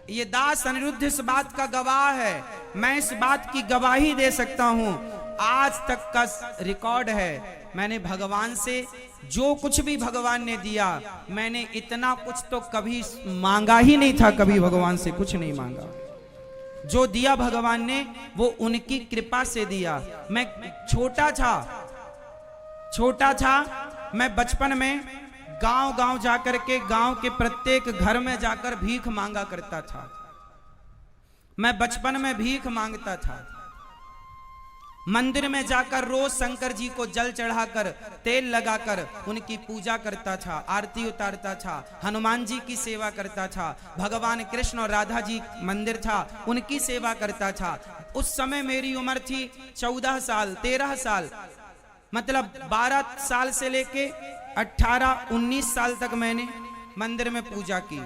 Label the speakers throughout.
Speaker 1: ये दास अनिरुद्ध इस बात का गवाह है, मैं इस बात की गवाही दे सकता हूं। आज तक का रिकॉर्ड है, मैंने भगवान से जो कुछ भी भगवान ने दिया, मैंने इतना कुछ तो कभी मांगा ही नहीं था, कभी भगवान से कुछ नहीं मांगा। जो दिया भगवान ने वो उनकी कृपा से दिया। मैं छोटा था, मैं बचपन में गांव जाकर के गांव के प्रत्येक घर में जाकर भीख मांगा करता था। मैं बचपन में भीख मांगता था। मंदिर में जाकर रोज शंकर जी को जल चढ़ाकर तेल लगाकर उनकी पूजा करता था, आरती उतारता था, हनुमान जी की सेवा करता था, भगवान कृष्ण और राधा जी मंदिर था उनकी सेवा करता था। उस समय मेरी उम्र थी 14 साल 13 साल, मतलब 12 साल से लेके 18-19 साल तक मैंने मंदिर में पूजा की।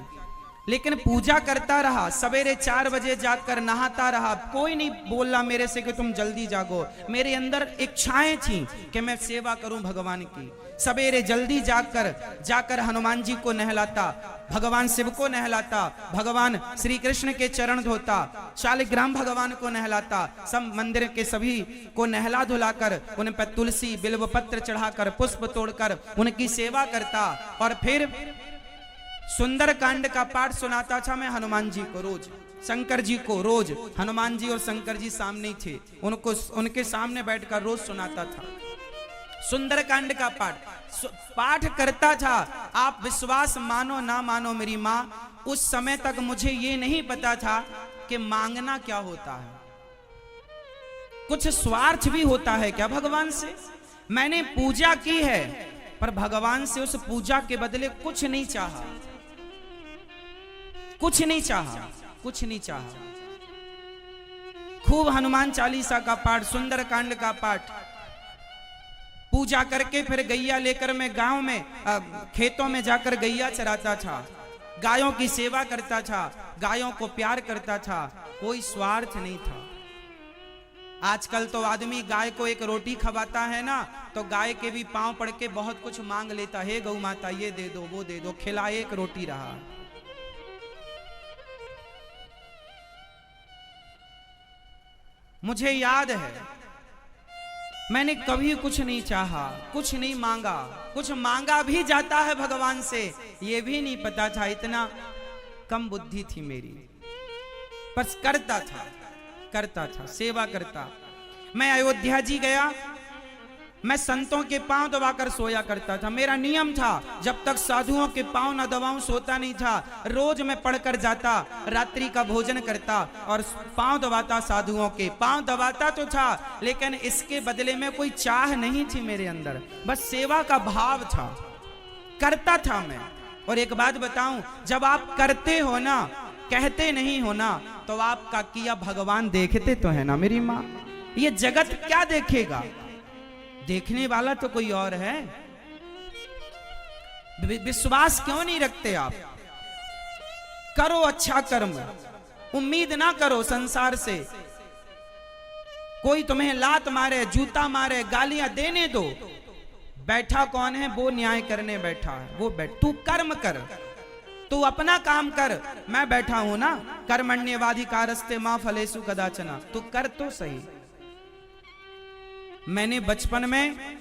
Speaker 1: लेकिन पूजा करता रहा, सवेरे 4 बजे जाकर नहाता रहा। कोई नहीं बोला मेरे से कि तुम जल्दी जागो। मेरे अंदर इच्छाएं थी कि मैं सेवा करूं भगवान की। सवेरे जल्दी जाकर हनुमान जी को नहलाता, भगवान शिव को नहलाता, भगवान श्री कृष्ण के चरण धोता, शालिग्राम भगवान को नहलाता, सब मंदिर के सभी को नहला धुलाकर उन पर तुलसी बिल्व पत्र चढ़ाकर पुष्प तोड़कर उनकी सेवा करता। और फिर सुंदर कांड का पाठ सुनाता था मैं हनुमान जी को रोज, शंकर जी को रोज। हनुमान जी और शंकर जी सामने ही थे, उनके सामने बैठकर रोज सुनाता था सुंदर कांड का पाठ करता था। आप विश्वास मानो ना मानो मेरी माँ, उस समय तक मुझे ये नहीं पता था कि मांगना क्या होता है, कुछ स्वार्थ भी होता है क्या भगवान से। मैंने पूजा की है पर भगवान से उस पूजा के बदले कुछ नहीं चाहा, कुछ नहीं चाहा। खूब हनुमान चालीसा का पाठ, सुंदर कांड का पाठ, पूजा करके फिर गैया लेकर मैं गांव में खेतों में जाकर गैया चराता था, गायों की सेवा करता था, गायों को प्यार करता था, कोई स्वार्थ नहीं था। आजकल तो आदमी गाय को एक रोटी खवाता है ना, तो गाय के भी पांव पड़ के बहुत कुछ मांग लेता है, गौ माता ये दे दो वो दे दो, खिलाए एक रोटी रहा। मुझे याद है मैंने कभी कुछ नहीं चाहा, कुछ नहीं मांगा, कुछ मांगा भी जाता है भगवान से ये भी नहीं पता था, इतना कम बुद्धि थी मेरी। बस करता था, सेवा करता। मैं अयोध्या जी गया, मैं संतों के पांव दबाकर सोया करता था। मेरा नियम था, जब तक साधुओं के पांव न दबाऊं सोता नहीं था। रोज मैं पढ़कर जाता, रात्रि का भोजन करता और पांव दबाता, साधुओं के पांव दबाता तो था, लेकिन इसके बदले में कोई चाह नहीं थी मेरे अंदर, बस सेवा का भाव था, करता था मैं। और एक बात बताऊं, जब आप करते हो ना, कहते नहीं हो ना, तो आपका किया भगवान देखते तो है ना मेरी माँ। ये जगत क्या देखेगा, देखने वाला तो कोई और है। विश्वास क्यों नहीं रखते आप? करो अच्छा कर्म, उम्मीद ना करो संसार से। कोई तुम्हें लात मारे, जूता मारे, गालियां देने दो। बैठा कौन है? वो न्याय करने बैठा है, वो तू कर्म कर, तू अपना काम कर। मैं बैठा हूं ना, कर्मण्येवाधिकारस्ते मा फलेषु कदाचन, तू कर तो सही। मैंने बचपन में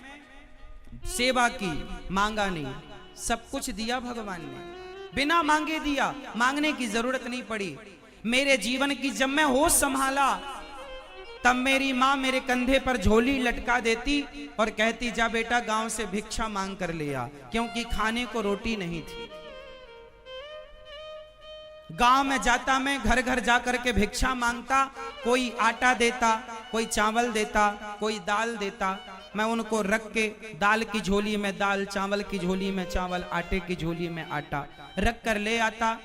Speaker 1: सेवा की, मांगा नहीं, सब कुछ दिया भगवान ने, बिना मांगे दिया, मांगने की जरूरत नहीं पड़ी। मेरे जीवन की जब मैं होश संभाला, तब मेरी माँ मेरे कंधे पर झोली लटका देती और कहती, जा बेटा गांव से भिक्षा मांग कर ले आ, क्योंकि खाने को रोटी नहीं थी। गांव में जाता, मैं घर घर जाकर के भिक्षा मांगता, कोई आटा देता, कोई चावल देता, कोई दाल देता। मैं उनको रख के दाल की झोली में दाल, चावल की झोली में चावल, आटे की झोली में आटा रख कर ले आता।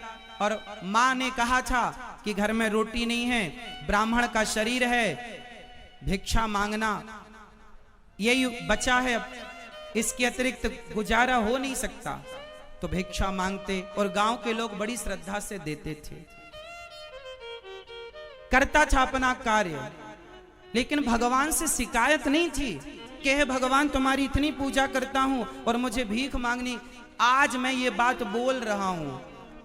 Speaker 1: और माँ ने कहा था कि घर में रोटी नहीं है, ब्राह्मण का शरीर है, भिक्षा मांगना यही बचा है, इसके अतिरिक्त गुजारा हो नहीं सकता। तो भिक्षा मांगते और गांव के लोग बड़ी श्रद्धा से देते थे। करता था अपना कार्य, लेकिन भगवान से शिकायत नहीं थी कि हे भगवान तुम्हारी इतनी पूजा करता हूं और मुझे भीख मांगनी। आज मैं ये बात बोल रहा हूं,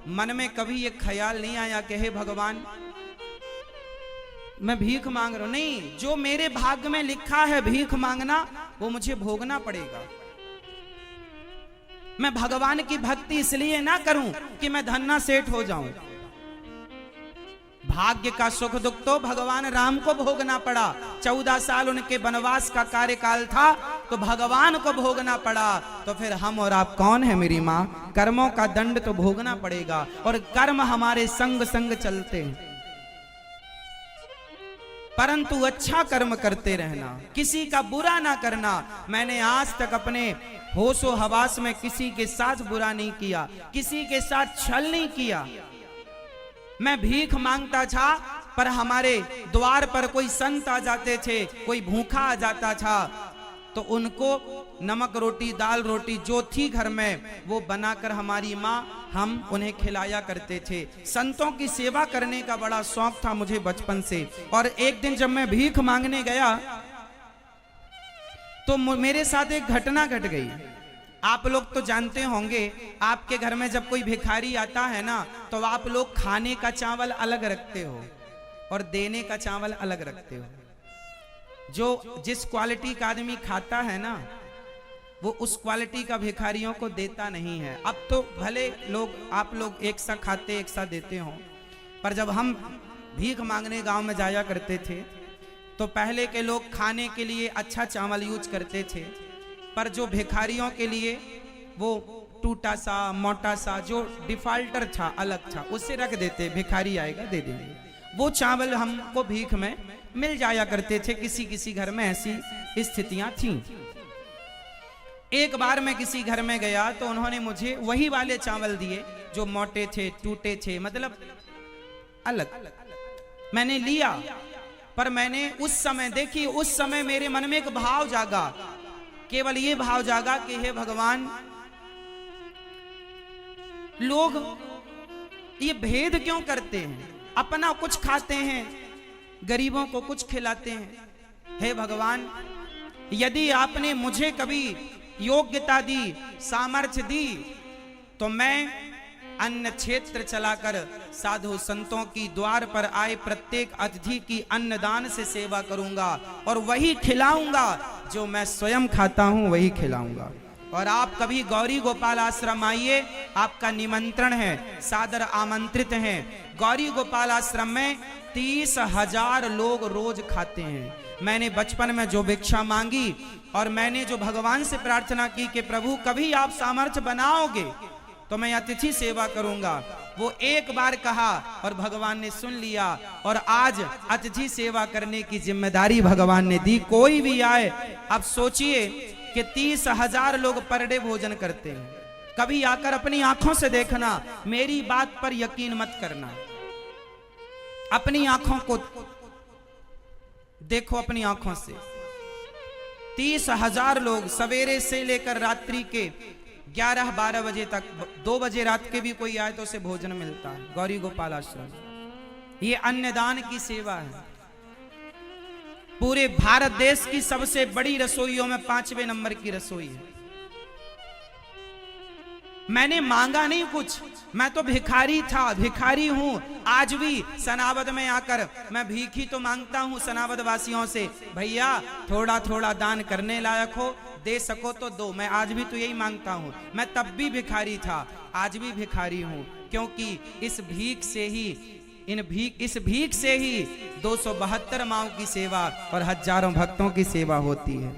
Speaker 1: मन में कभी ये ख्याल नहीं आया कि हे भगवान मैं भीख मांग रहा हूं। नहीं, जो मेरे भाग्य में लिखा है भीख मांगना वो मुझे भोगना पड़ेगा। मैं भगवान की भक्ति इसलिए ना करूं कि मैं धन्ना सेठ हो जाऊं। भाग्य का सुख दुख तो भगवान राम को भोगना पड़ा। 14 साल उनके वनवास का कार्यकाल था तो भगवान को भोगना पड़ा। तो फिर हम और आप कौन है मेरी माँ? कर्मों का दंड तो भोगना पड़ेगा और कर्म हमारे संग संग चलते हैं। परंतु अच्छा कर्म करते रहना, किसी का बुरा ना करना। मैंने आज तक अपने होशो हवास में किसी के साथ बुरा नहीं किया, किसी के साथ छल नहीं किया। मैं भीख मांगता था पर हमारे द्वार पर कोई संत आ जाते थे, कोई भूखा आ जाता था तो उनको नमक रोटी दाल रोटी जो थी घर में वो बनाकर हमारी माँ हम उन्हें खिलाया करते थे। संतों की सेवा करने का बड़ा शौक था मुझे बचपन से। और एक दिन जब मैं भीख मांगने गया तो मेरे साथ एक घटना घट गई। आप लोग तो जानते होंगे, आपके घर में जब कोई भिखारी आता है ना तो आप लोग खाने का चावल अलग रखते हो और देने का चावल अलग रखते हो। जो जिस क्वालिटी का आदमी खाता है ना वो उस क्वालिटी का भिखारियों को देता नहीं है। अब तो भले आप लोग एक सा खाते एक सा देते हो, पर जब हम भीख मांगने गांव में जाया करते थे तो पहले के लोग खाने के लिए अच्छा चावल यूज करते थे, पर जो भिखारियों के लिए वो टूटा सा मोटा सा जो डिफाल्टर था अलग था उसे रख देते, भिखारी आएगा दे देंगे। वो चावल हमको भीख में मिल जाया करते थे। किसी किसी घर में ऐसी स्थितियां थीं। एक बार मैं किसी घर में गया तो उन्होंने मुझे वही वाले चावल दिए जो मोटे थे टूटे थे, मतलब अलग। मैंने लिया, पर मैंने उस समय देखी, उस समय मेरे मन में एक भाव जागा, केवल ये भाव जागा कि हे भगवान, लोग ये भेद क्यों करते हैं? अपना कुछ खाते हैं, गरीबों को कुछ खिलाते हैं। हे भगवान, यदि आपने मुझे कभी योग्यता दी, सामर्थ्य दी, तो मैं अन्न क्षेत्र चलाकर साधु संतों की द्वार पर आए प्रत्येक अतिथि की अन्नदान से सेवा करूंगा और वही खिलाऊंगा जो मैं स्वयं खाता हूं, वही खिलाऊंगा। और आप कभी गौरी गोपाल आश्रम आइए, आपका निमंत्रण है, सादर आमंत्रित हैं। गौरी गोपाल आश्रम में 30,000 लोग रोज खाते हैं। मैंने बचपन में जो भिक्षा मांगी और मैंने जो भगवान से प्रार्थना की कि प्रभु कभी आप सामर्थ्य बनाओगे तो मैं अतिथि सेवा करूंगा, वो एक बार कहा और भगवान ने सुन लिया और आज अतिथि सेवा करने की जिम्मेदारी भगवान ने दी। कोई भी आए, अब सोचिए कि 30,000 लोग पर डे भोजन करते हैं। कभी आकर अपनी आंखों से देखना, मेरी बात पर यकीन मत करना। अपनी आंखों को देखो, अपनी आंखों से 30,000 लोग सवेरे से लेकर रात्रि के 11-12 बजे तक, 2 बजे रात के भी कोई आए तो उसे भोजन मिलता है। गौरी गोपाल आश्रम ये अन्नदान की सेवा है। पूरे भारत देश की सबसे बड़ी रसोइयों में 5वें नंबर की रसोई है। मैंने मांगा नहीं कुछ, मैं तो भिखारी था, भिखारी हूं। आज भी सनावद में आकर मैं भीख ही तो मांगता हूं सनावद वासियों से, भैया थोड़ा थोड़ा दान करने लायक हो, दे सको तो दो। मैं आज भी तो यही मांगता हूं। मैं तब भी भिखारी था, आज भी भिखारी हूं, क्योंकि इस भीख से ही इस भीख से ही 272 माओं की सेवा और हजारों भक्तों की सेवा होती है।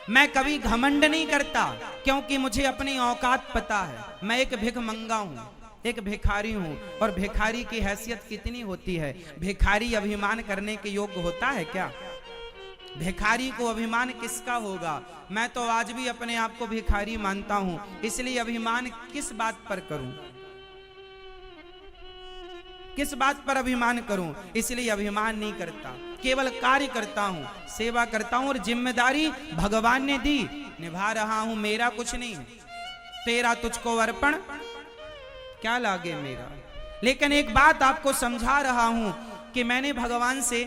Speaker 1: मैं कभी घमंड नहीं करता, क्योंकि मुझे अपनी औकात पता है। मैं एक भिख मंगा हूं, एक भिखारी हूं, और भिखारी की हैसियत कितनी होती है। भिखारी अभिमान करने के योग्य होता है क्या? भिखारी को अभिमान किसका होगा? मैं तो आज भी अपने आप को भिखारी मानता हूं, इसलिए अभिमान किस बात पर करूं? किस बात पर अभिमान करूं? इसलिए अभिमान नहीं करता, केवल कार्य करता हूं, सेवा करता हूं, और जिम्मेदारी भगवान ने दी, निभा रहा हूं। मेरा कुछ नहीं, तेरा तुझको अर्पण क्या लागे मेरा। लेकिन एक बात आपको समझा रहा हूं कि मैंने भगवान से